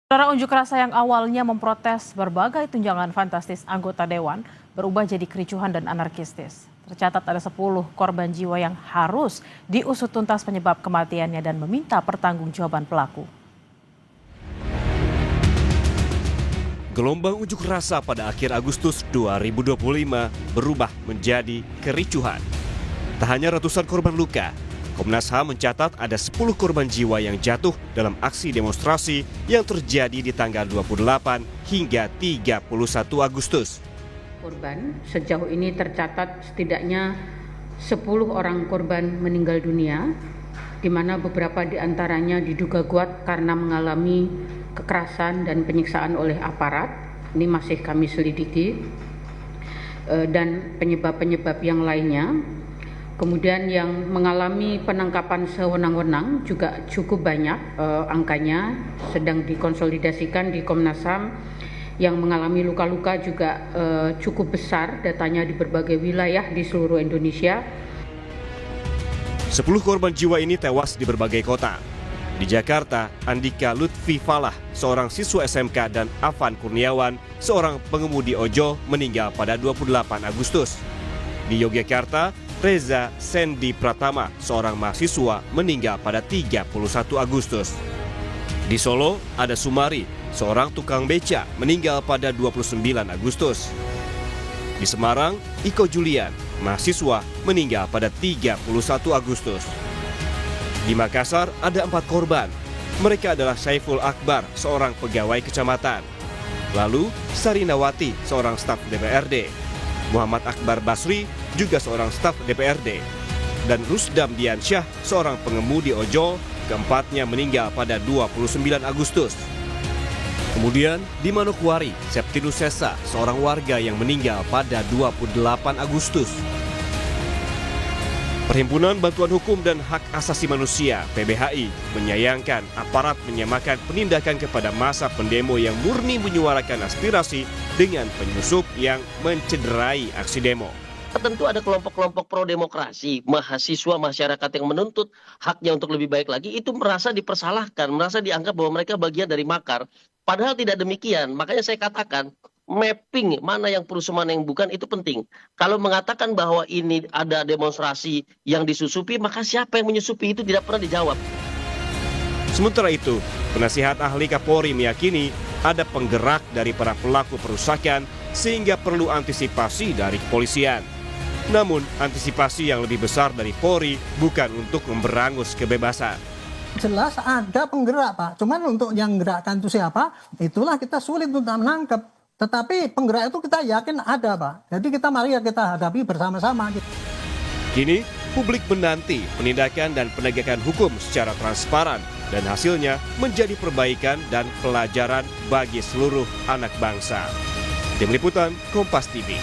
Saudara, unjuk rasa yang awalnya memprotes berbagai tunjangan fantastis anggota Dewan berubah jadi kericuhan dan anarkistis. Tercatat ada 10 korban jiwa yang harus diusut tuntas penyebab kematiannya dan meminta pertanggungjawaban pelaku. Gelombang unjuk rasa pada akhir Agustus 2025 berubah menjadi kericuhan. Tak hanya ratusan korban luka, Komnas HAM mencatat ada 10 korban jiwa yang jatuh dalam aksi demonstrasi yang terjadi di tanggal 28 hingga 31 Agustus. Korban sejauh ini tercatat setidaknya 10 orang korban meninggal dunia, di mana beberapa di antaranya diduga kuat karena mengalami kekerasan dan penyiksaan oleh aparat. Ini masih kami selidiki, dan penyebab-penyebab yang lainnya. Kemudian yang mengalami penangkapan sewenang-wenang juga cukup banyak, angkanya sedang dikonsolidasikan di Komnas HAM. Yang mengalami luka-luka juga cukup besar, datanya di berbagai wilayah di seluruh Indonesia. 10 korban jiwa ini tewas di berbagai kota. Di Jakarta, Andika Lutfi Falah, seorang siswa SMK, dan Afan Kurniawan, seorang pengemudi ojol, meninggal pada 28 Agustus. Di Yogyakarta, Reza Sendi Pratama, seorang mahasiswa, meninggal pada 31 Agustus. Di Solo, ada Sumari, seorang tukang beca, meninggal pada 29 Agustus. Di Semarang, Iko Julian, mahasiswa, meninggal pada 31 Agustus. Di Makassar, ada 4 korban. Mereka adalah Saiful Akbar, seorang pegawai kecamatan. Lalu, Sarinawati, seorang staf DPRD. Muhammad Akbar Basri, juga seorang staf DPRD. Dan Rusdam Diansyah, seorang pengemudi ojol, keempatnya meninggal pada 29 Agustus. Kemudian di Manokwari, Septinus Sesa, seorang warga yang meninggal pada 28 Agustus. Perhimpunan Bantuan Hukum dan Hak Asasi Manusia (PBHI) menyayangkan aparat menyamakan penindakan kepada massa pendemo yang murni menyuarakan aspirasi dengan penyusup yang mencederai aksi demo. Tentu ada kelompok-kelompok pro-demokrasi, mahasiswa, masyarakat yang menuntut haknya untuk lebih baik lagi, itu merasa dipersalahkan, merasa dianggap bahwa mereka bagian dari makar. Padahal tidak demikian, makanya saya katakan mapping mana yang perusuh mana yang bukan itu penting. Kalau mengatakan bahwa ini ada demonstrasi yang disusupi, maka siapa yang menyusupi itu tidak pernah dijawab. Sementara itu, penasihat ahli Kapolri meyakini ada penggerak dari para pelaku perusakan sehingga perlu antisipasi dari kepolisian. Namun, antisipasi yang lebih besar dari Polri bukan untuk memberangus kebebasan. Jelas ada penggerak, Pak. Cuman untuk yang gerakkan itu siapa, itulah kita sulit untuk menangkap. Tetapi penggerak itu kita yakin ada, Pak. Jadi mari kita hadapi bersama-sama. Kini, publik menanti penindakan dan penegakan hukum secara transparan dan hasilnya menjadi perbaikan dan pelajaran bagi seluruh anak bangsa. Tim Liputan, Kompas TV.